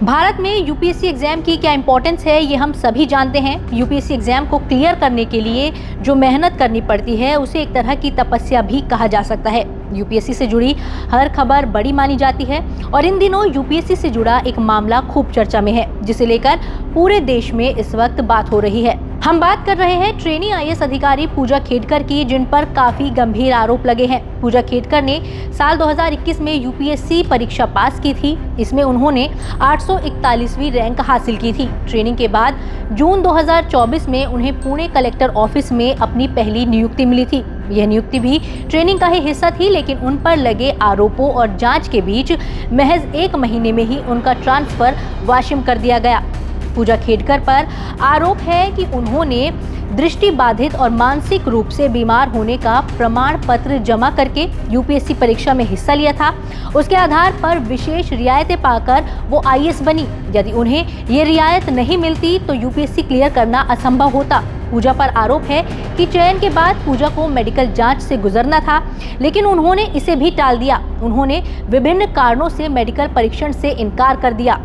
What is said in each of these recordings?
भारत में UPSC exam की क्या इंपॉर्टेंस है ये हम सभी जानते हैं। यूपीएससी एग्जाम को क्लियर करने के लिए जो मेहनत करनी पड़ती है उसे एक तरह की तपस्या भी कहा जा सकता है। यूपीएससी से जुड़ी हर खबर बड़ी मानी जाती है और इन दिनों यूपीएससी से जुड़ा एक मामला खूब चर्चा में है, जिसे लेकर पूरे देश में इस वक्त बात हो रही है। हम बात कर रहे हैं ट्रेनी आईएएस अधिकारी पूजा खेडकर की, जिन पर काफी गंभीर आरोप लगे हैं। पूजा खेडकर ने साल 2021 में यूपीएससी परीक्षा पास की थी। इसमें उन्होंने 841वीं रैंक हासिल की थी। ट्रेनिंग के बाद जून 2024 में उन्हें पुणे कलेक्टर ऑफिस में अपनी पहली नियुक्ति मिली थी। यह नियुक्ति भी ट्रेनिंग का ही हिस्सा थी, लेकिन उन पर लगे आरोपों और जांच के बीच महज 1 महीने में ही उनका ट्रांसफर वाशिम कर दिया गया। पूजा खेडकर पर आरोप है कि उन्होंने दृष्टि बाधित और मानसिक रूप से बीमार होने का प्रमाण पत्र जमा करके यूपीएससी परीक्षा में हिस्सा लिया था। उसके आधार पर विशेष रियायतें पाकर वो आईएएस बनी। यदि उन्हें ये रियायत नहीं मिलती तो यूपीएससी क्लियर करना असंभव होता। पूजा पर आरोप है कि चयन के बाद पूजा को मेडिकल जांच से गुजरना था, लेकिन उन्होंने इसे भी टाल दिया। उन्होंने विभिन्न कारणों से मेडिकल परीक्षण से इनकार कर दिया।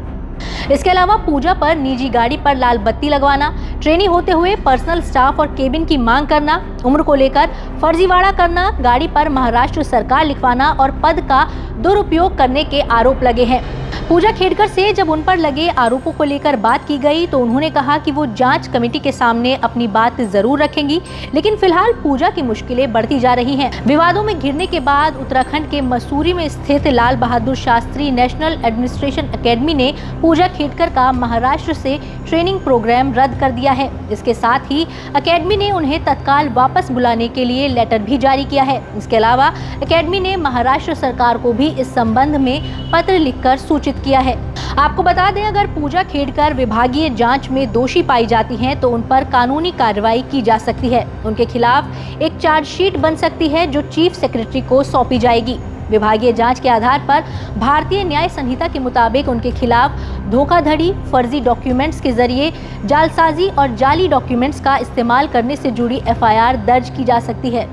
इसके अलावा पूजा पर निजी गाड़ी पर लाल बत्ती लगवाना, ट्रेनी होते हुए पर्सनल स्टाफ और केबिन की मांग करना, उम्र को लेकर फर्जीवाड़ा करना, गाड़ी पर महाराष्ट्र सरकार लिखवाना और पद का दुरुपयोग करने के आरोप लगे हैं। पूजा खेडकर से जब उन पर लगे आरोपों को लेकर बात की गई तो उन्होंने कहा कि वो जांच कमेटी के सामने अपनी बात जरूर रखेंगी, लेकिन फिलहाल पूजा की मुश्किलें बढ़ती जा रही हैं। विवादों में घिरने के बाद उत्तराखंड के मसूरी में स्थित Lal Bahadur Shastri national administration academy ने पूजा खेडकर का महाराष्ट्र से ट्रेनिंग प्रोग्राम रद्द कर दिया है। इसके साथ ही एकेडमी ने उन्हें तत्काल वापस बुलाने के लिए लेटर भी जारी किया है। इसके अलावा एकेडमी ने महाराष्ट्र सरकार को भी इस संबंध में पत्र लिखकर सूचित किया है। आपको बता दें, अगर पूजा खेडकर विभागीय जांच में दोषी पाई जाती हैं तो उन पर कानूनी कार्रवाई की जा सकती है। उनके खिलाफ एक चार्जशीट बन सकती है जो चीफ सेक्रेटरी को सौंपी जाएगी। विभागीय जांच के आधार पर भारतीय न्याय संहिता के मुताबिक उनके खिलाफ धोखाधड़ी, फर्जी डॉक्यूमेंट्स के जरिए जालसाजी और जाली डॉक्यूमेंट्स का इस्तेमाल करने से जुड़ी एफआईआर दर्ज की जा सकती है।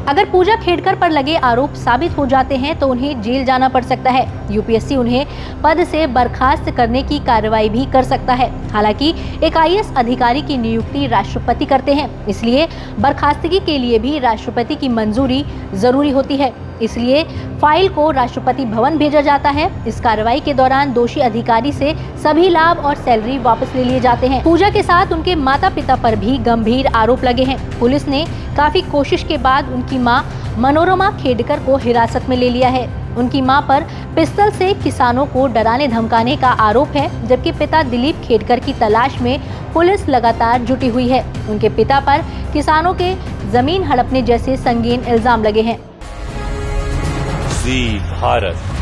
अगर पूजा खेडकर पर लगे आरोप साबित हो जाते हैं तो उन्हें जेल जाना पड़ सकता है। यूपीएससी उन्हें पद से बर्खास्त करने की कार्रवाई भी कर सकता है। हालांकि एक आईएएस अधिकारी की नियुक्ति राष्ट्रपति करते हैं, इसलिए बर्खास्तगी के लिए भी राष्ट्रपति की मंजूरी जरूरी होती है। इसलिए फाइल को राष्ट्रपति भवन भेजा जाता है। इस कार्रवाई के दौरान दोषी अधिकारी से सभी लाभ और सैलरी वापस ले लिए जाते हैं। पूजा के साथ उनके माता पिता पर भी गंभीर आरोप लगे हैं। पुलिस ने काफी कोशिश के बाद उनकी मां मनोरमा खेडकर को हिरासत में ले लिया है। उनकी मां पर पिस्तौल से किसानों को डराने धमकाने का आरोप है, जबकि पिता दिलीप खेडकर की तलाश में पुलिस लगातार जुटी हुई है। उनके पिता पर किसानों के जमीन हड़पने जैसे संगीन इल्जाम लगे हैं। जी भारत।